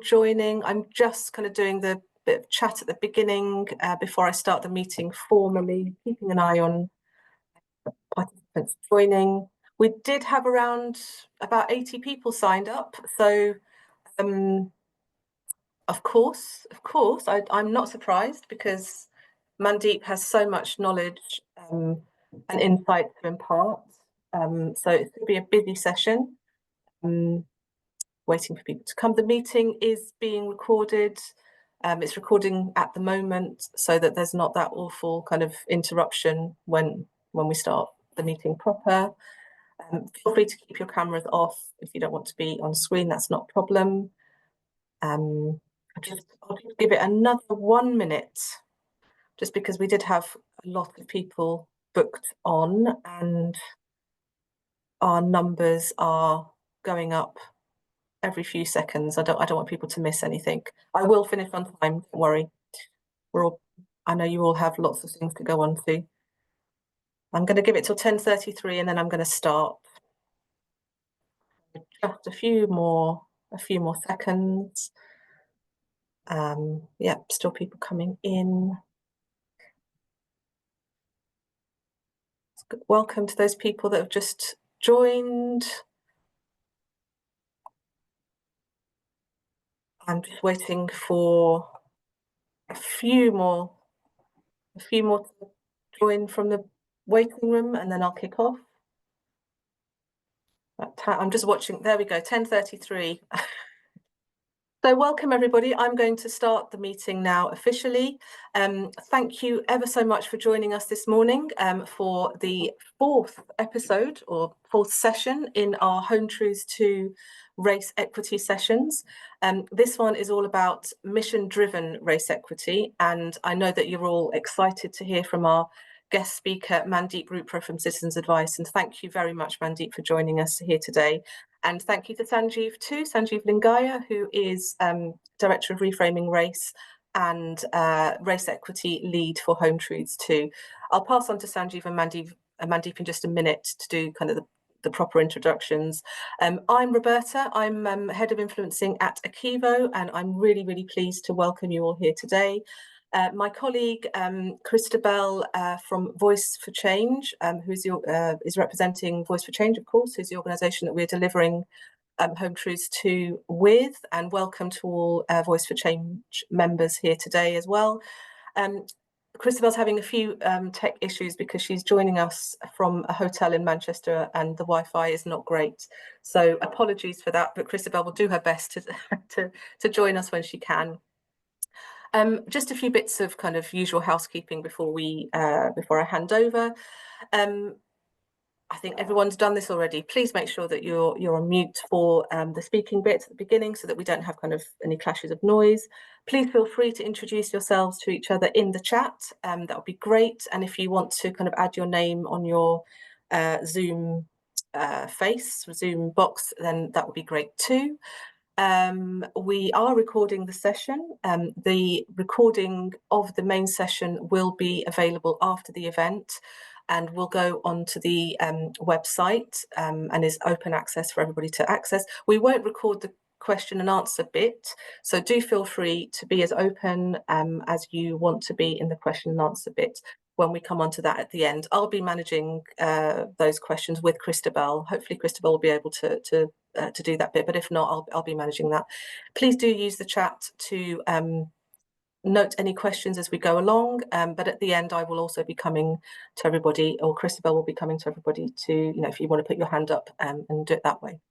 joining. I'm just kind of doing the bit of chat at the beginning before I start the meeting formally, keeping an eye on participants joining. We did have around about 80 people signed up, so of course, I'm not surprised because Mandeep has so much knowledge and insight to impart. So it's going to be a busy session. Waiting for people to come. The meeting is being recorded. It's recording at the moment so that there's not that awful kind of interruption when we start the meeting proper. Feel free to keep your cameras off if you don't want to be on screen, that's not a problem. I'll just give it another 1 minute, just because we did have a lot of people booked on and our numbers are going up every few seconds. I don't want people to miss anything. I will finish on time, don't worry. I know you all have lots of things to go on to. I'm going to give it till 10:33 and then I'm going to start. Just a few more seconds. Yeah, still people coming in. Welcome to those people that have just joined. I'm just waiting for a few more to join from the waiting room and then I'll kick off. I'm just watching, there we go, 10:33. So welcome everybody. I'm going to start the meeting now officially. Thank you ever so much for joining us this morning for the fourth episode or fourth session in our Home Truths 2 race equity sessions. This one is all about mission-driven race equity, and I know that you're all excited to hear from our guest speaker, Mandeep Rupra from Citizens Advice, and thank you very much, Mandeep, for joining us here today. And thank you to Sanjeev too, Sanjeev Lingaya, who is Director of Reframing Race and Race Equity Lead for Home Truths 2. I'll pass on to Sanjeev and Mandeep in just a minute to do kind of the proper introductions. I'm Roberta, I'm Head of Influencing at ACEVO, and I'm really, really pleased to welcome you all here today. My colleague, Christabel from Voice for Change, who is representing Voice for Change, of course, who's the organisation that we're delivering Home Truths 2 with, and welcome to all Voice for Change members here today as well. Christabel's having a few tech issues because she's joining us from a hotel in Manchester and the Wi-Fi is not great. So apologies for that, but Christabel will do her best to join us when she can. Just a few bits of kind of usual housekeeping before I hand over. I think everyone's done this already. Please make sure that you're on mute for the speaking bit at the beginning so that we don't have kind of any clashes of noise. Please feel free to introduce yourselves to each other in the chat. That would be great. And if you want to kind of add your name on your Zoom Zoom box, then that would be great too. We are recording the session. The recording of the main session will be available after the event and will go onto the website and is open access for everybody to access. We won't record the question and answer bit, so do feel free to be as open as you want to be in the question and answer bit when we come onto that at the end. I'll be managing those questions with Christabel. Hopefully Christabel will be able to do that bit, but if not, I'll be managing that. Please do use the chat to note any questions as we go along, but at the end I will also be coming to everybody, or Christabel will be coming to everybody to, you know, if you want to put your hand up and do it that way.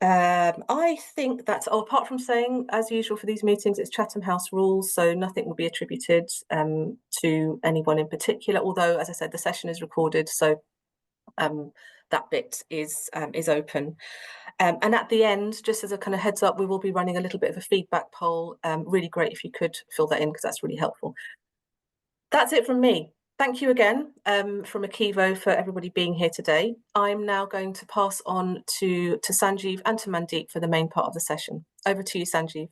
I think that's, apart from saying, as usual for these meetings, it's Chatham House rules, so nothing will be attributed to anyone in particular, although, as I said, the session is recorded, so that bit is open. And at the end, just as a kind of heads up, we will be running a little bit of a feedback poll. Really great if you could fill that in, because that's really helpful. That's it from me. Thank you again from ACEVO for everybody being here today. I'm now going to pass on to Sanjeev and to Mandeep for the main part of the session. Over to you, Sanjeev.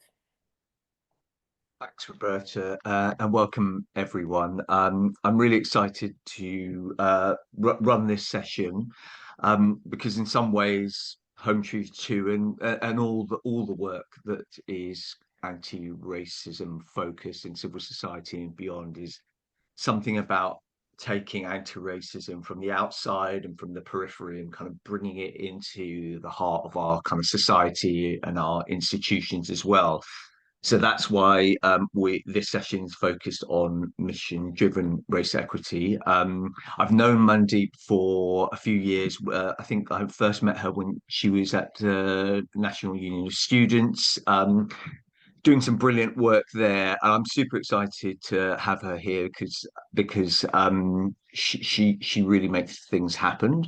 Thanks, Roberta, and welcome everyone. I'm really excited to run this session because in some ways Home Truth 2 and all the work that is anti-racism focused in civil society and beyond is something about taking anti-racism from the outside and from the periphery and kind of bringing it into the heart of our kind of society and our institutions as well. So that's why this session is focused on mission-driven race equity. I've known Mandeep for a few years. I think I first met her when she was at the National Union of Students, doing some brilliant work there. And I'm super excited to have her here because she really makes things happen.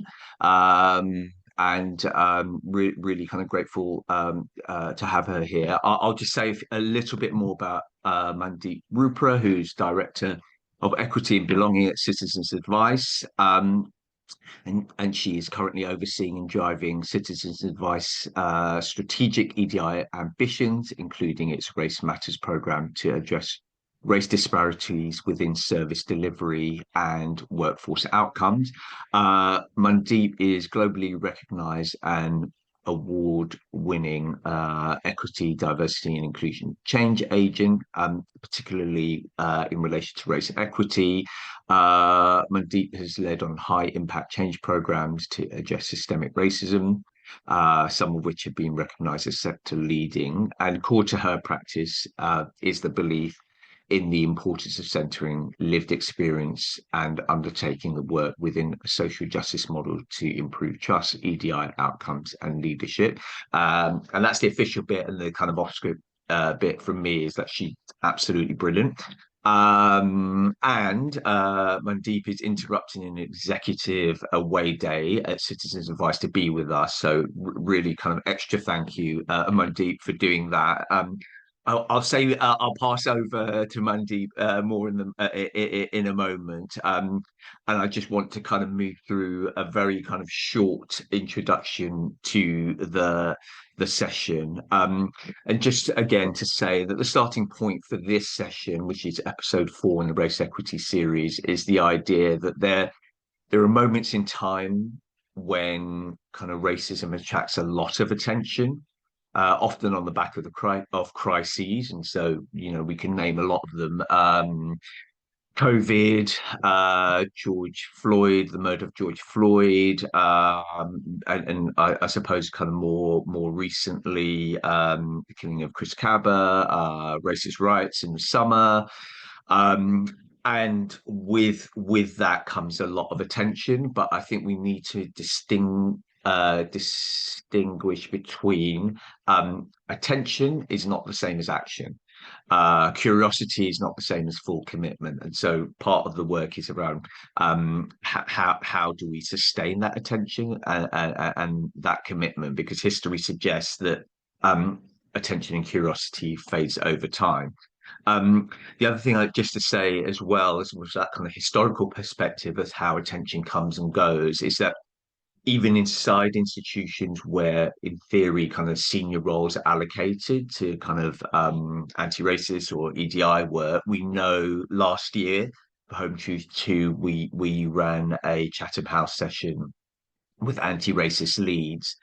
Really kind of grateful to have her here. I'll just say a little bit more about Mandeep Rupra, who's Director of Equity and Belonging at Citizens Advice. And she is currently overseeing and driving Citizens Advice strategic EDI ambitions, including its Race Matters programme to address race disparities within service delivery and workforce outcomes. Mandeep is globally recognised and award-winning equity, diversity and inclusion change agent, particularly in relation to race equity. Mandeep has led on high-impact change programs to address systemic racism, some of which have been recognised as sector-leading. And core to her practice is the belief in the importance of centering lived experience and undertaking the work within a social justice model to improve trust, EDI outcomes, and leadership. And that's the official bit, and the kind of off-script bit from me is that she's absolutely brilliant. Mandeep is interrupting an executive away day at Citizens Advice to be with us. So really kind of extra thank you, Mandeep, for doing that. I'll say I'll pass over to Mandeep more in a moment, and I just want to kind of move through a very kind of short introduction to the session, and just again to say that the starting point for this session, which is episode 4 in the Race Equity series, is the idea that there are moments in time when kind of racism attracts a lot of attention. Often on the back of crises, and so we can name a lot of them: COVID, George Floyd, the murder of George Floyd, and I suppose kind of more recently, the killing of Chris Kaba, racist riots in the summer. And with that comes a lot of attention, but I think we need to distinguish between attention is not the same as action. Curiosity is not the same as full commitment, and so part of the work is around how do we sustain that attention and that commitment, because history suggests that attention and curiosity fades over time. The other thing just to say as well, as was that kind of historical perspective of how attention comes and goes, is that even inside institutions where in theory kind of senior roles are allocated to kind of anti-racist or EDI work, we know last year for Home Truth 2 we ran a Chatham House session with anti-racist leads,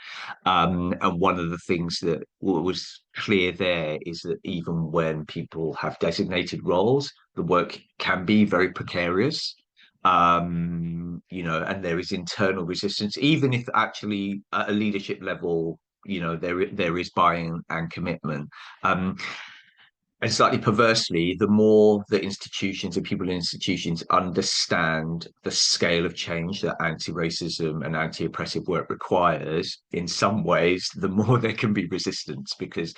and one of the things that was clear there is that even when people have designated roles, the work can be very precarious. And there is internal resistance, even if actually at a leadership level, there is buy-in and commitment. And slightly perversely, the more that institutions and people in institutions understand the scale of change that anti-racism and anti-oppressive work requires, in some ways, the more there can be resistance, because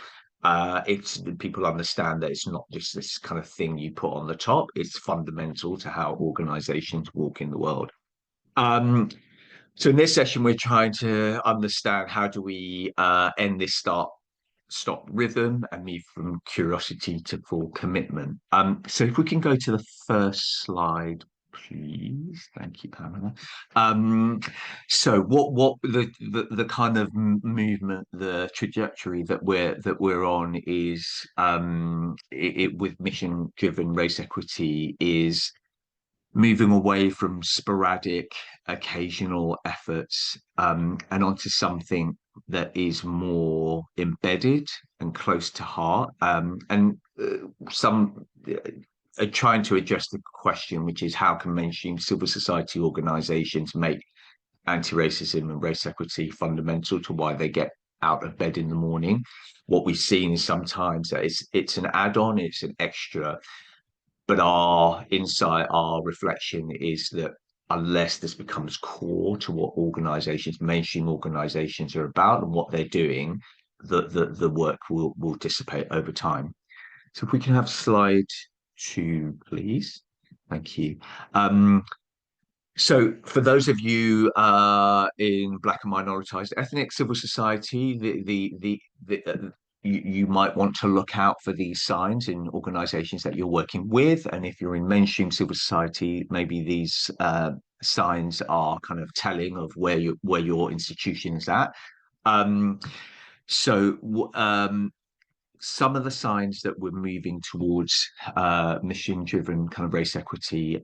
people understand that it's not just this kind of thing you put on the top, it's fundamental to how organizations walk in the world. So in this session, we're trying to understand how do we end this stop rhythm and move from curiosity to full commitment. So if we can go to the first slide, please. Thank you, Pamela. So what the kind of movement, the trajectory that we're on is with mission-driven race equity is moving away from sporadic, occasional efforts and onto something that is more embedded and close to heart. Some are trying to address the question, which is how can mainstream civil society organisations make anti-racism and race equity fundamental to why they get out of bed in the morning? What we've seen is sometimes that it's an add-on, it's an extra, but our insight, our reflection is that unless this becomes core to what organizations, mainstream organizations are about and what they're doing, the work will dissipate over time. So if we can have slide 2, please. Thank you. So for those of you in Black and minoritized ethnic civil society, you might want to look out for these signs in organizations that you're working with. And if you're in mainstream civil society, maybe these signs are kind of telling of where your institution is at. Some of the signs that we're moving towards mission-driven kind of race equity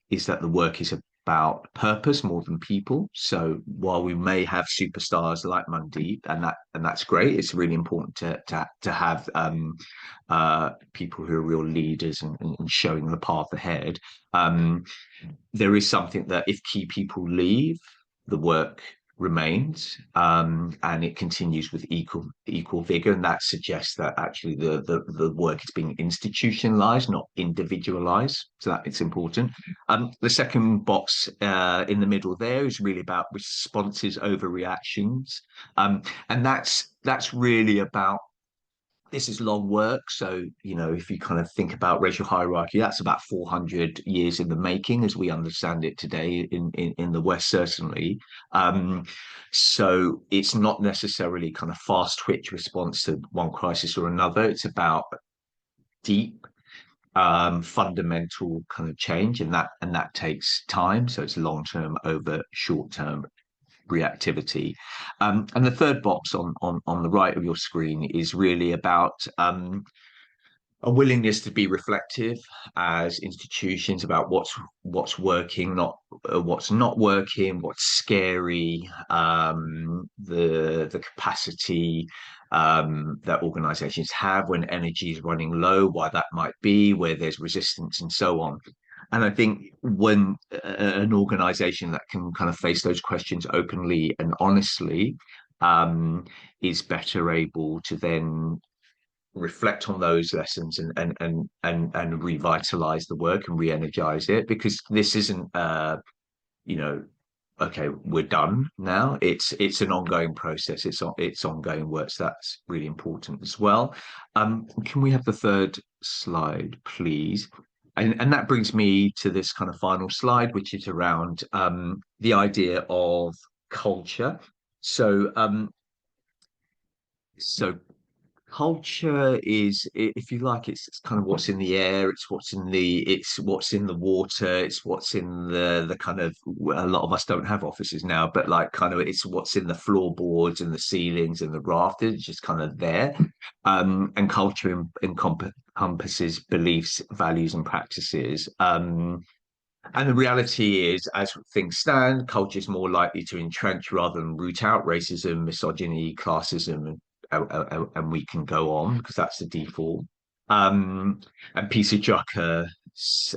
is that the work is about purpose more than people. So while we may have superstars like Mandeep, and that's great, it's really important to have people who are real leaders and showing the path ahead. There is something that if key people leave, the work remains, and it continues with equal vigor, and that suggests that actually the work is being institutionalized, not individualized. So that it's important. The second box in the middle there is really about responses over reactions, and that's really about, this is long work. So, if you kind of think about racial hierarchy, that's about 400 years in the making as we understand it today in the West, certainly. So it's not necessarily kind of fast twitch response to one crisis or another. It's about deep, fundamental kind of change, and that takes time. So it's long-term over short-term reactivity. And the third box on the right of your screen is really about a willingness to be reflective as institutions about what's working, not what's not working, what's scary, the capacity that organizations have when energy is running low, why that might be, where there's resistance, and so on. And I think when an organization that can kind of face those questions openly and honestly is better able to then reflect on those lessons and revitalize the work and re-energize it, because this isn't okay, we're done now. It's an ongoing process. It's ongoing work. So that's really important as well. Can we have the third slide, please? And that brings me to this kind of final slide, which is around the idea of culture. So culture is, if you like, it's kind of what's in the air, it's what's in the water, it's what's in the kind of, a lot of us don't have offices now, but like kind of it's what's in the floorboards and the ceilings and the rafters, just kind of there. And culture encompasses beliefs, values, and practices. And the reality is, as things stand, culture is more likely to entrench rather than root out racism, misogyny, classism, and we can go on because that's the default. And Peter Drucker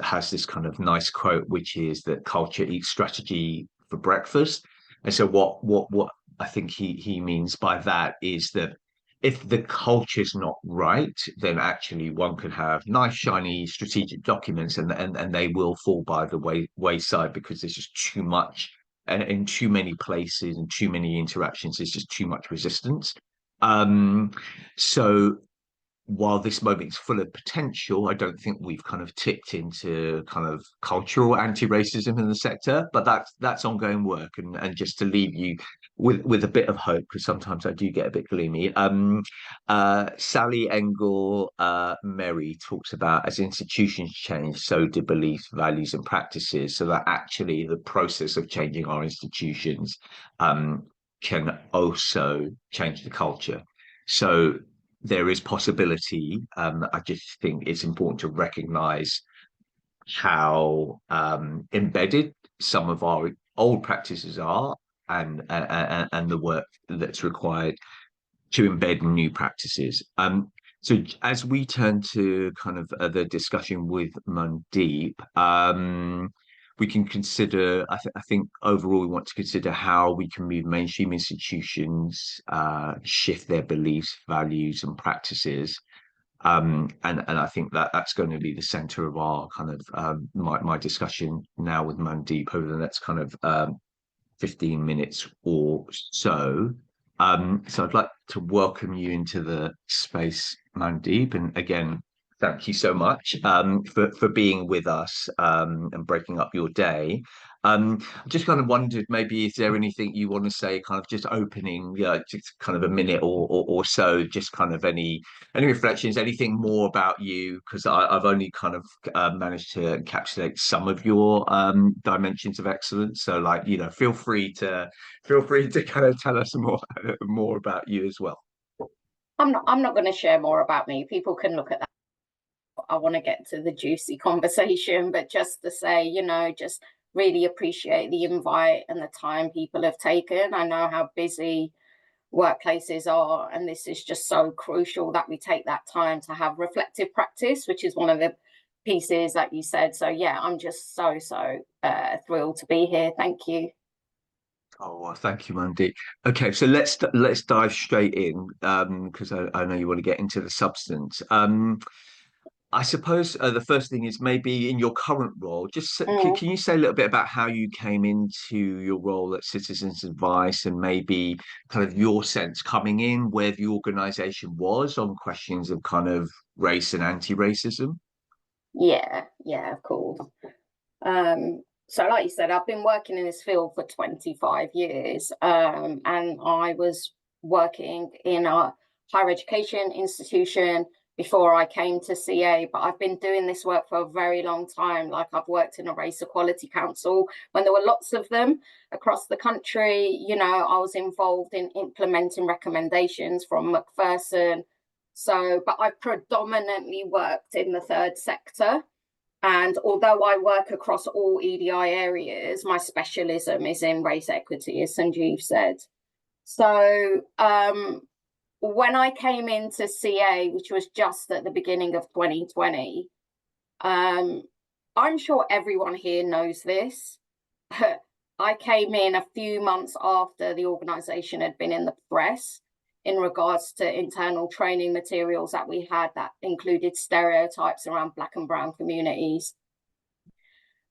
has this kind of nice quote, which is that culture eats strategy for breakfast. And so what I think he means by that is that if the culture's not right, then actually one could have nice, shiny strategic documents and they will fall by the wayside because there's just too much, and in too many places and too many interactions, there's just too much resistance. So while this moment is full of potential, I don't think we've kind of tipped into kind of cultural anti-racism in the sector, but that's ongoing work. And just to leave you with a bit of hope, because sometimes I do get a bit gloomy. Sally Engle Merry talks about, as institutions change, so do beliefs, values, and practices. So that actually the process of changing our institutions can also change the culture. So there is possibility. I just think it's important to recognize how embedded some of our old practices are, and the work that's required to embed new practices. So as we turn to kind of the discussion with Mandeep, we can consider, I think overall we want to consider how we can move mainstream institutions, shift their beliefs, values and practices. And I think that that's going to be the center of our kind of my discussion now with Mandeep over the next kind of 15 minutes or so. So I'd like to welcome you into the space, Mandeep. And again, thank you so much for being with us and breaking up your day. I just kind of wondered, maybe is there anything you want to say, kind of just opening, just kind of a minute or so, just kind of any reflections, anything more about you? Because I've only kind of managed to encapsulate some of your dimensions of excellence. So, like, feel free to kind of tell us more about you as well. I'm not going to share more about me. People can look at that. I want to get to the juicy conversation, but just to say, just really appreciate the invite and the time people have taken. I know how busy workplaces are, and this is just so crucial that we take that time to have reflective practice, which is one of the pieces that you said. So yeah, I'm just so thrilled to be here. Thank you. Oh, well, thank you, Mandy. Okay, so let's dive straight in because I know you want to get into the substance. I suppose the first thing is maybe in your current role, just can you say a little bit about how you came into your role at Citizens Advice and maybe kind of your sense coming in, where the organisation was on questions of kind of race and anti-racism? Yeah, of course. So like you said, I've been working in this field for 25 years, and I was working in a higher education institution before I came to CA, but I've been doing this work for a very long time. Like, I've worked in a race equality council when there were lots of them across the country. I was involved in implementing recommendations from Macpherson. But I've predominantly worked in the third sector. And although I work across all EDI areas, my specialism is in race equity, as Sanjeev said. So when I came into CA, which was just at the beginning of 2020, I'm sure everyone here knows this. I came in a few months after the organisation had been in the press in regards to internal training materials that we had that included stereotypes around Black and brown communities.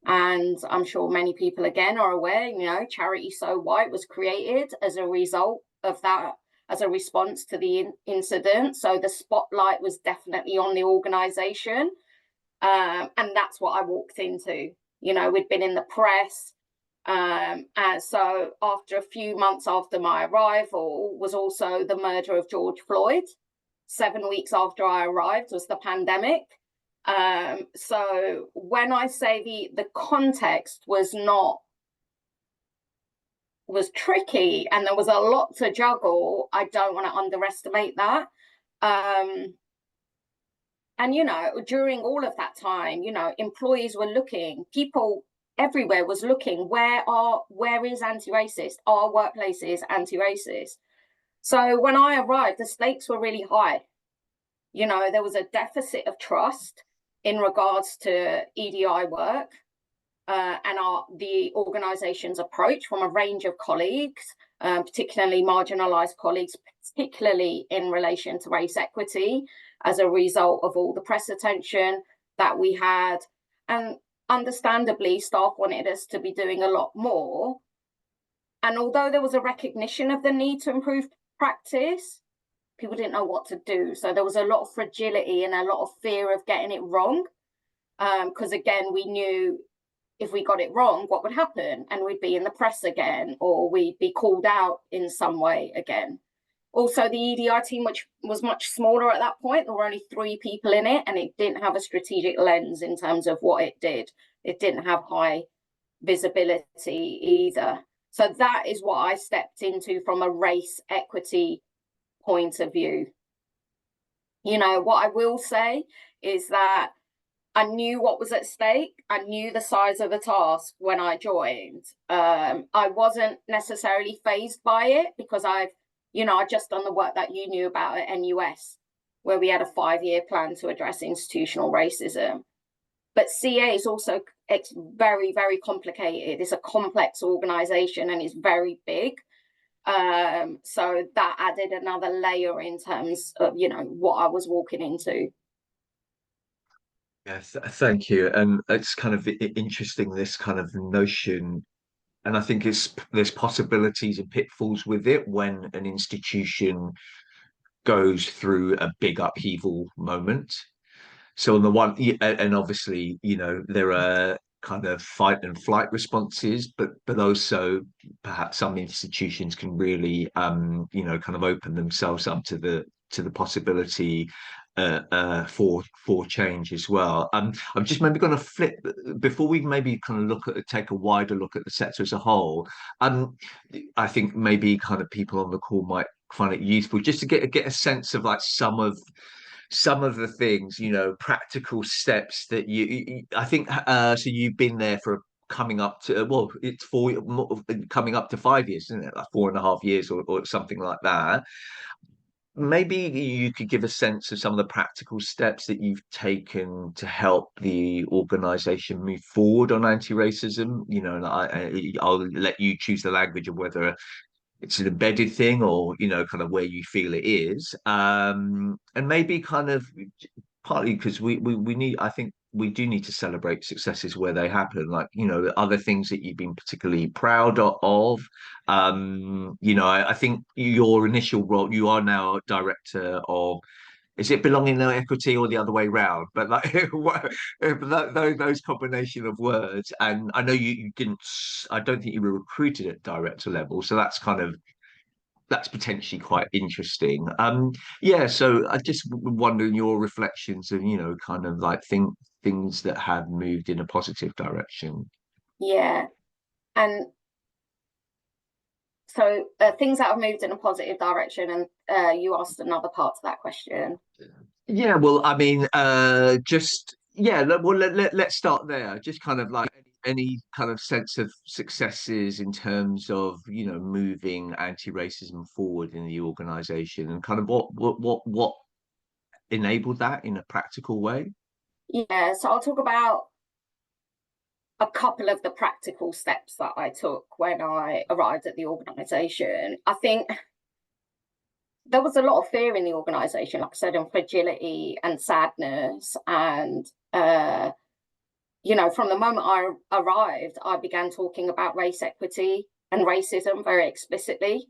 And I'm sure many people, again, are aware, Charity So White was created as a result of that, as a response to the incident. So the spotlight was definitely on the organisation. And that's what I walked into. We'd been in the press. And so after a few months after my arrival was also the murder of George Floyd. 7 weeks after I arrived was the pandemic. So when I say the context was tricky and there was a lot to juggle, I don't want to underestimate that. And, during all of that time, employees were looking, people everywhere was looking, where is anti-racist? Are workplaces anti-racist? So when I arrived, the stakes were really high. There was a deficit of trust in regards to EDI work and the organisation's approach from a range of colleagues, particularly marginalised colleagues, particularly in relation to race equity, as a result of all the press attention that we had. And understandably, staff wanted us to be doing a lot more. And although there was a recognition of the need to improve practice, people didn't know what to do. So there was a lot of fragility and a lot of fear of getting it wrong. Because again, we knew if we got it wrong, what would happen? And we'd be in the press again, or we'd be called out in some way again. Also, the EDI team, which was much smaller at that point, there were only 3 people in it, and it didn't have a strategic lens in terms of what it did. It didn't have high visibility either. So that is what I stepped into from a race equity point of view. What I will say is that I knew what was at stake. I knew the size of the task when I joined. I wasn't necessarily fazed by it because I'd just done the work that you knew about at NUS, where we had a 5-year plan to address institutional racism. But CA is also, it's very, very complicated. It's a complex organization and it's very big. So that added another layer in terms of, what I was walking into. Yes, thank you. And it's kind of interesting, this kind of notion. And I think there's possibilities and pitfalls with it when an institution goes through a big upheaval moment. So on the one, and obviously, there are kind of fight and flight responses, but also perhaps some institutions can really, kind of open themselves up to the possibility for change as well. I'm just maybe going to flip before we maybe kind of take a wider look at the sector as a whole. I think maybe kind of people on the call might find it useful just to get a sense of like some of the things, practical steps that I think, so you've been there for coming up to, well, it's coming up to 5 years, isn't it? Like 4.5 years or something like that. Maybe you could give a sense of some of the practical steps that you've taken to help the organization move forward on anti-racism. And I'll let you choose the language of whether it's an embedded thing or kind of where you feel it is, and maybe kind of partly because we need, I think we do need to celebrate successes where they happen, like other things that you've been particularly proud of. I think your initial role, you are now director of, is it belonging to equity or the other way round? But like those combination of words, and I know you didn't. I don't think you were recruited at director level, so that's potentially quite interesting. Yeah. So I just wonder your reflections and kind of like things that have moved in a positive direction. Yeah, and so things that have moved in a positive direction, and you asked another part to that question. Yeah, well, I mean, let's start there. Just kind of like any kind of sense of successes in terms of moving anti-racism forward in the organization, and kind of what enabled that in a practical way. Yeah, so I'll talk about a couple of the practical steps that I took when I arrived at the organization. I think there was a lot of fear in the organization, like I said, and fragility and sadness. And, from the moment I arrived, I began talking about race equity and racism very explicitly.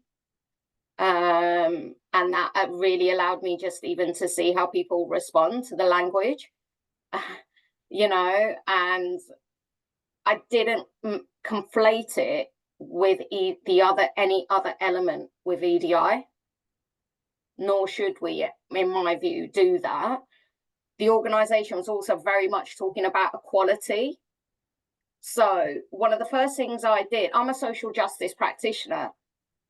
And that really allowed me just even to see how people respond to the language, and I didn't conflate it with any other element with EDI, nor should we, in my view, do that. The organisation was also very much talking about equality. So one of the first things I did, I'm a social justice practitioner.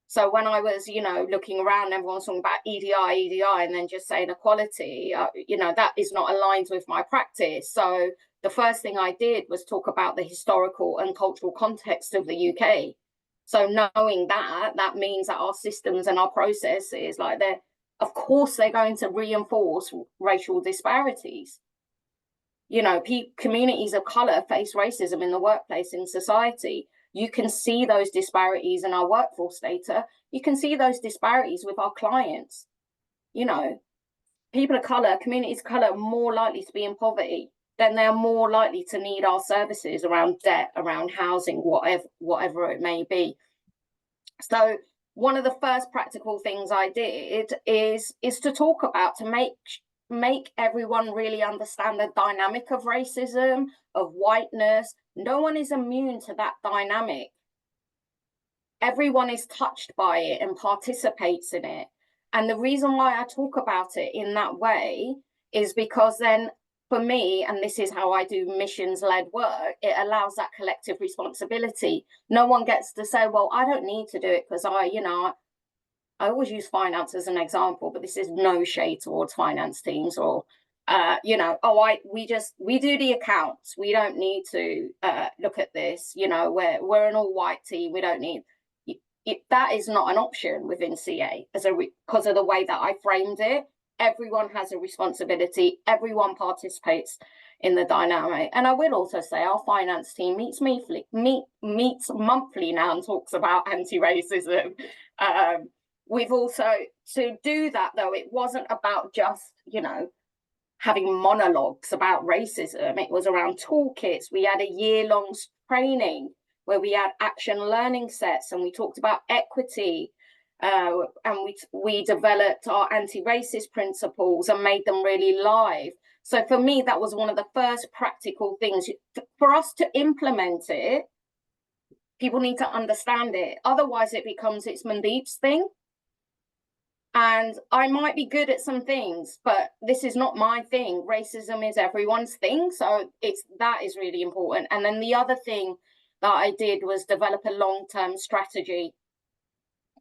So when I was, looking around, everyone's talking about EDI, and then just saying equality, that is not aligned with my practice. So the first thing I did was talk about the historical and cultural context of the UK. So knowing that means that our systems and our processes, of course, they're going to reinforce racial disparities. Communities of colour face racism in the workplace, in society. You can see those disparities in our workforce data. You can see those disparities with our clients. People of colour, communities of colour are more likely to be in poverty. Then they're more likely to need our services around debt, around housing, whatever it may be. So one of the first practical things I did is to talk about, to make everyone really understand the dynamic of racism, of whiteness. No one is immune to that dynamic. Everyone is touched by it and participates in it. And the reason why I talk about it in that way is because then, for me, and this is how I do missions-led work, it allows that collective responsibility. No one gets to say, well, I don't need to do it because I always use finance as an example, but this is no shade towards finance teams or we do the accounts, we don't need to look at this, we're an all-white team, we don't need that is not an option within CA because of the way that I framed it. Everyone has a responsibility, everyone participates in the dynamic. And I will also say our finance team meets monthly now and talks about anti-racism. We've also, to do that though, it wasn't about just, having monologues about racism. It was around toolkits. We had a year-long training where we had action learning sets, and we talked about equity, and we developed our anti-racist principles and made them really live. So for me, that was one of the first practical things. For us to implement it, people need to understand it. Otherwise, it becomes it's Mandeep's thing. And I might be good at some things, but this is not my thing. Racism is everyone's thing. So that is really important. And then the other thing that I did was develop a long-term strategy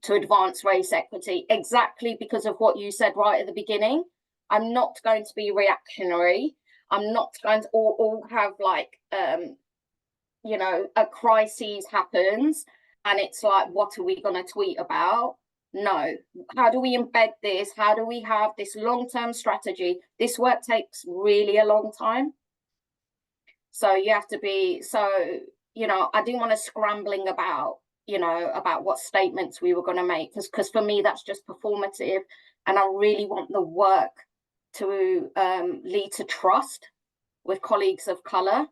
to advance race equity, exactly because of what you said right at the beginning. I'm not going to be reactionary. I'm not going to all have like, a crisis happens and it's like, what are we going to tweet about? No. How do we embed this? How do we have this long-term strategy? This work takes really a long time. So you have to be, I didn't want to scrambling about, about what statements we were going to make, because for me, that's just performative. And I really want the work to lead to trust with colleagues of color.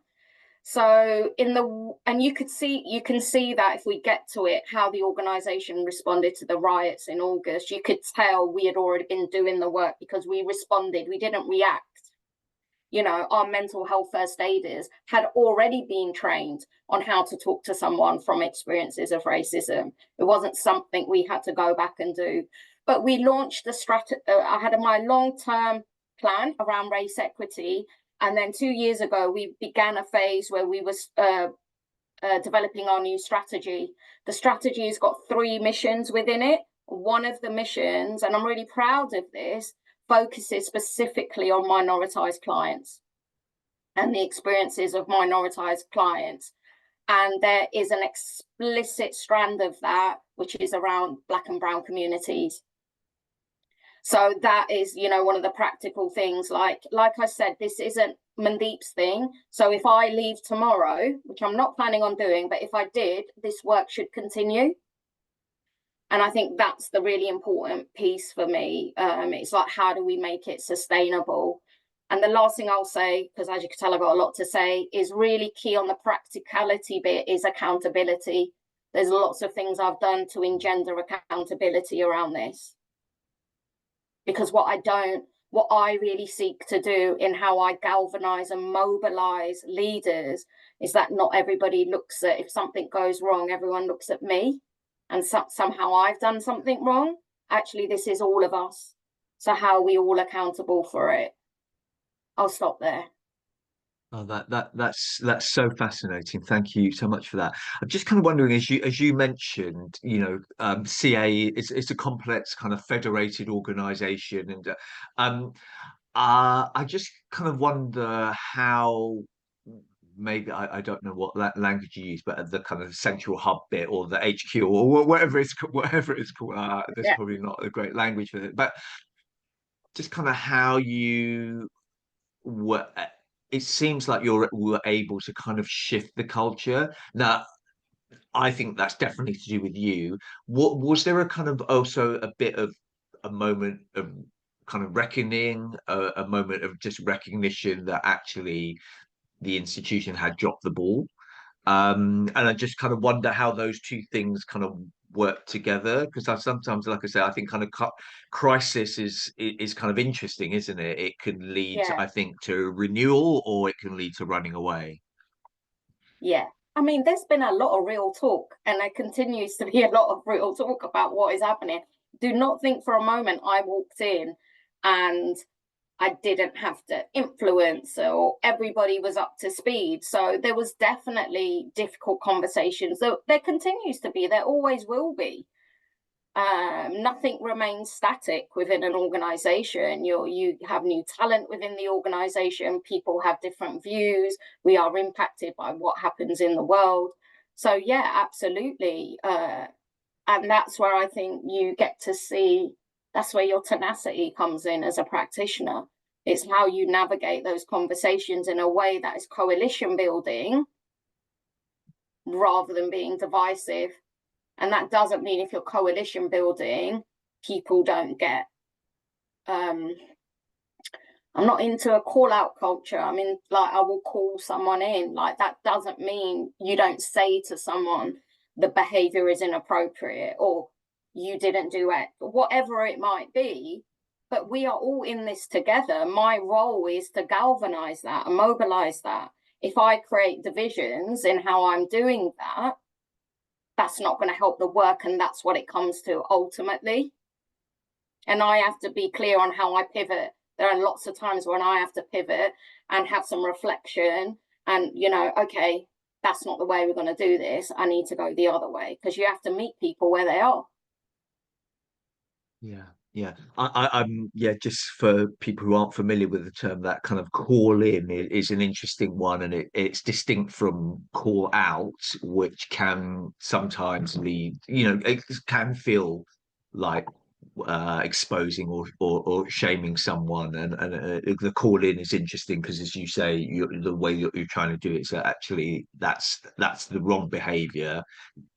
So you can see that if we get to it, how the organization responded to the riots in August. You could tell we had already been doing the work because we responded, we didn't react. Our mental health first aiders had already been trained on how to talk to someone from experiences of racism. It wasn't something we had to go back and do. But we launched the strategy. I had my long-term plan around race equity. And then 2 years ago, we began a phase where we were developing our new strategy. The strategy has got 3 missions within it. One of the missions, and I'm really proud of this, focuses specifically on minoritized clients and the experiences of minoritized clients. And there is an explicit strand of that, which is around Black and brown communities. So that is, one of the practical things. Like I said, this isn't Mandeep's thing. So if I leave tomorrow, which I'm not planning on doing, but if I did, this work should continue. And I think that's the really important piece for me. It's like, how do we make it sustainable? And the last thing I'll say, because as you can tell, I've got a lot to say, is really key on the practicality bit is accountability. There's lots of things I've done to engender accountability around this. Because what I really seek to do in how I galvanize and mobilize leaders is that not everybody looks at, if something goes wrong, everyone looks at me and somehow I've done something wrong. Actually, this is all of us. So how are we all accountable for it? I'll stop there. Oh, that's so fascinating. Thank you so much for that. I'm just kind of wondering, as you mentioned, CA is a complex kind of federated organization, and I just kind of wonder how, maybe I don't know what language you use, but at the kind of central hub bit or the HQ or whatever it's called, there's probably not a great language for it, but just kind of how you were. It seems like you were able to kind of shift the culture. Now, I think that's definitely to do with you. What was there a kind of also a bit of a moment of kind of reckoning, a moment of just recognition that actually the institution had dropped the ball? And I just kind of wonder how those two things kind of work together, because I sometimes, like I say, I think kind of crisis is kind of interesting, isn't it? It can lead, I think, to renewal, or it can lead to running away. Yeah. I mean, there's been a lot of real talk, and there continues to be a lot of real talk about what is happening. Do not think for a moment I walked in and I didn't have to influence, or everybody was up to speed. So there was definitely difficult conversations. So there continues to be, there always will be. Nothing remains static within an organization. You have new talent within the organization. People have different views. We are impacted by what happens in the world. So yeah, absolutely. And that's where I think you get to see, that's where your tenacity comes in as a practitioner. It's how you navigate those conversations in a way that is coalition building rather than being divisive. And that doesn't mean if you're coalition building, people don't get, I'm not into a call out culture. I mean, like, I will call someone in. Like, that doesn't mean you don't say to someone, the behavior is inappropriate or you didn't do it, whatever it might be. But we are all in this together. My role is to galvanize that and mobilize that. If I create divisions in how I'm doing that, that's not going to help the work, and that's what it comes to ultimately. And I have to be clear on how I pivot. There are lots of times when I have to pivot and have some reflection and, you know, okay, that's not the way we're going to do this. I need to go the other way, because you have to meet people where they are. Yeah. I'm just for people who aren't familiar with the term, that kind of call in is an interesting one, and it's distinct from call out, which can sometimes lead, it can feel like exposing or shaming someone, and the call in is interesting because, as you say, the way that you're trying to do it is that actually that's the wrong behavior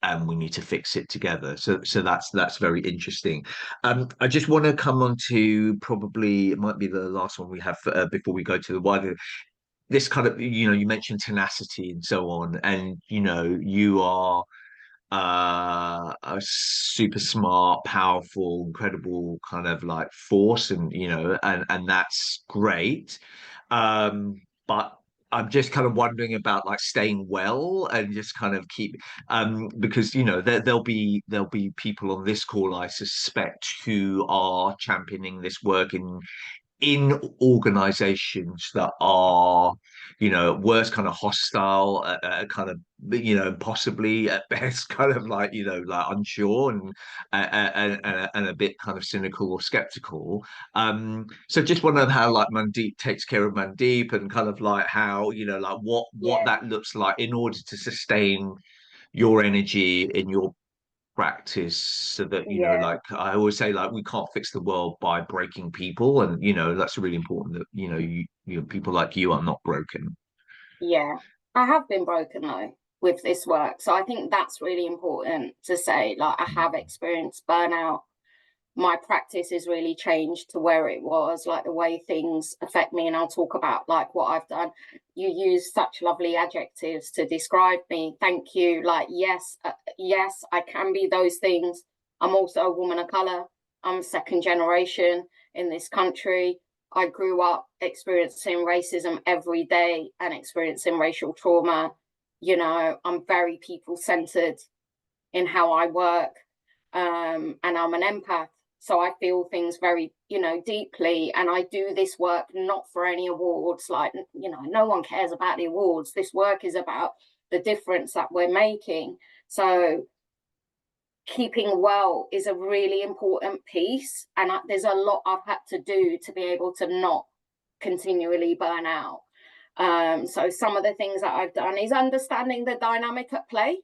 and we need to fix it together. So that's very interesting. I just want to come on to, probably it might be the last one we have before we go to the wider, this kind of, you mentioned tenacity and so on, and you are a super smart, powerful, incredible kind of like force, and and that's great. But I'm just kind of wondering about like staying well and just kind of keep, because there'll be people on this call, I suspect, who are championing this work in organizations that are, worst kind of hostile, kind of, possibly at best kind of like, like unsure and a bit kind of cynical or skeptical. So just wonder how like Mandeep takes care of Mandeep, and kind of like how, like what that looks like in order to sustain your energy in your practice, so that like I always say, like, we can't fix the world by breaking people, and that's really important that you people like you are not broken. I have been broken though with this work, so I think that's really important to say. Like, I have experienced burnout. My practice has really changed to where it was, like the way things affect me, and I'll talk about like what I've done. You use such lovely adjectives to describe me. Thank you. Like, yes, I can be those things. I'm also a woman of color. I'm second generation in this country. I grew up experiencing racism every day and experiencing racial trauma. I'm very people-centered in how I work, and I'm an empath. So I feel things very, deeply, and I do this work not for any awards. Like, no one cares about the awards. This work is about the difference that we're making. So keeping well is a really important piece, and there's a lot I've had to do to be able to not continually burn out. So some of the things that I've done is understanding the dynamic at play.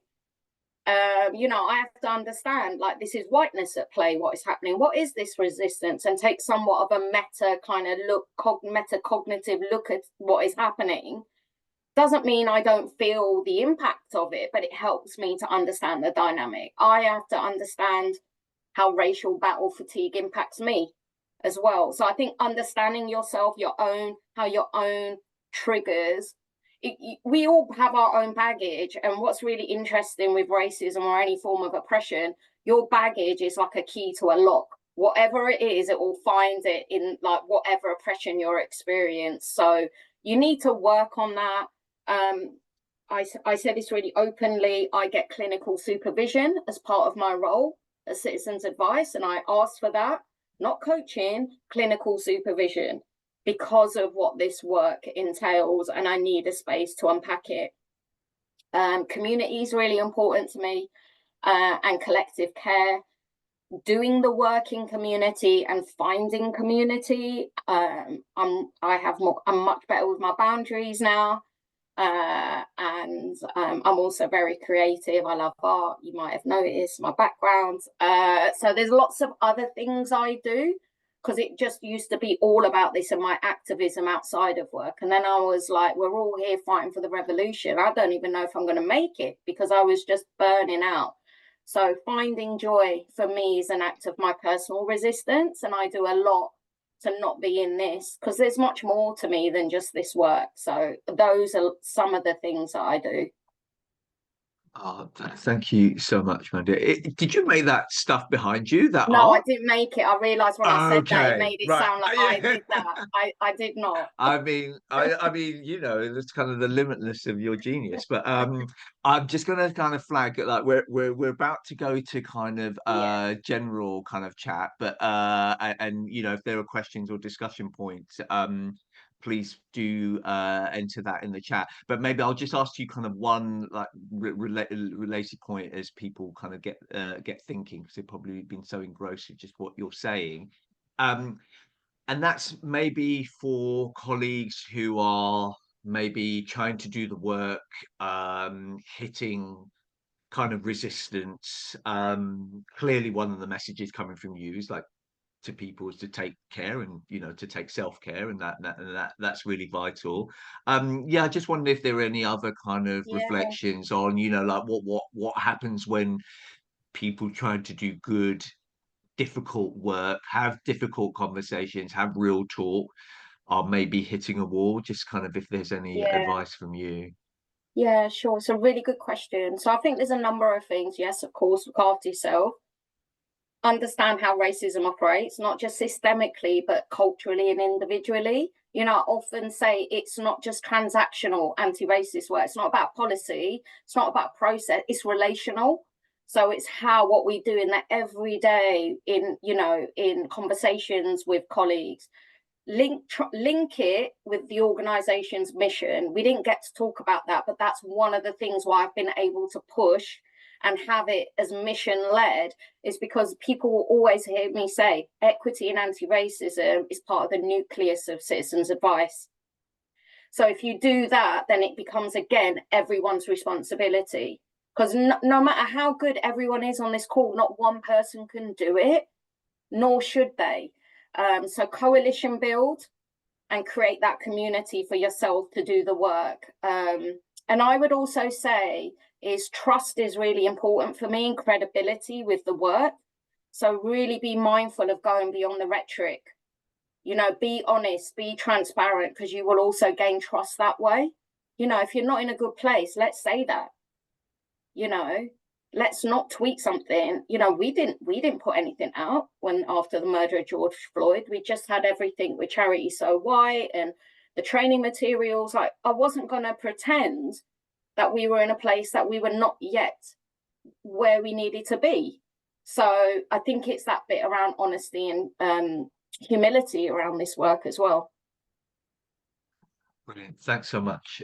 I have to understand, like, this is whiteness at play, what is happening, what is this resistance, and take somewhat of a meta kind of look, metacognitive look at what is happening. Doesn't mean I don't feel the impact of it, but it helps me to understand the dynamic. I have to understand how racial battle fatigue impacts me as well. So I think understanding yourself, how your own triggers, we all have our own baggage. And what's really interesting with racism or any form of oppression, your baggage is like a key to a lock. Whatever it is, it will find it in like whatever oppression you're experiencing. So you need to work on that. I said this really openly. I get clinical supervision as part of my role as citizens advice, and I asked for that, not coaching, clinical supervision, because of what this work entails, and I need a space to unpack it. Community is really important to me, and collective care. doing the work in community and finding community. I'm much better with my boundaries now. And I'm also very creative. I love art. You might have noticed my background. So there's lots of other things I do, because it just used to be all about this and my activism outside of work. And then I was like, we're all here fighting for the revolution. I don't even know if I'm going to make it, because I was just burning out. So finding joy for me is an act of my personal resistance. And I do a lot to not be in this, because there's much more to me than just this work. So those are some of the things that I do. Oh, thank you so much, Mandy. Did you make that stuff behind you, that No, art? I didn't make it. I realised when I said that, it Okay, made it right. sound like I did that. I did not. I mean, you know, that's kind of the limitless of your genius. But I'm just going to kind of flag it, like we're about to go to kind of general kind of chat, but and you know, if there are questions or discussion points, please do enter that in the chat. But maybe I'll just ask you kind of one like related point as people kind of get thinking, because they've probably been so engrossed with just what you're saying. And that's maybe for colleagues who are maybe trying to do the work, hitting kind of resistance. Clearly, one of the messages coming from you is like to people is to take care, and you know, to take self-care, and that's really vital. Yeah, I just wondered if there are any other kind of reflections on, you know, like what happens when people trying to do good, difficult work, have difficult conversations, have real talk, are maybe hitting a wall. Just kind of if there's any advice from you. Yeah, sure. It's a really good question. So I think there's a number of things. Yes, of course, look after yourself. Understand how racism operates, not just systemically, but culturally and individually. You know, I often say it's not just transactional anti-racist work. It's not about policy. It's not about process. It's relational. So it's what we do in that every day in, you know, in conversations with colleagues. Link it with the organization's mission. We didn't get to talk about that, but that's one of the things why I've been able to push and have it as mission led, is because people will always hear me say equity and anti-racism is part of the nucleus of citizens' advice. So if you do that, then it becomes, again, everyone's responsibility. Because no matter how good everyone is on this call, not one person can do it, nor should they. So coalition build and create that community for yourself to do the work. And I would also say is trust is really important for me, and credibility with the work. So really be mindful of going beyond the rhetoric. You know, be honest, be transparent, because you will also gain trust that way. You know, if you're not in a good place, let's say that. You know, let's not tweet something. You know, we didn't put anything out after the murder of George Floyd. We just had everything with Charity So White and the training materials. Like, I wasn't going to pretend that we were in a place that we were not yet where we needed to be. So I think it's that bit around honesty and humility around this work as well. Brilliant. Thanks so much.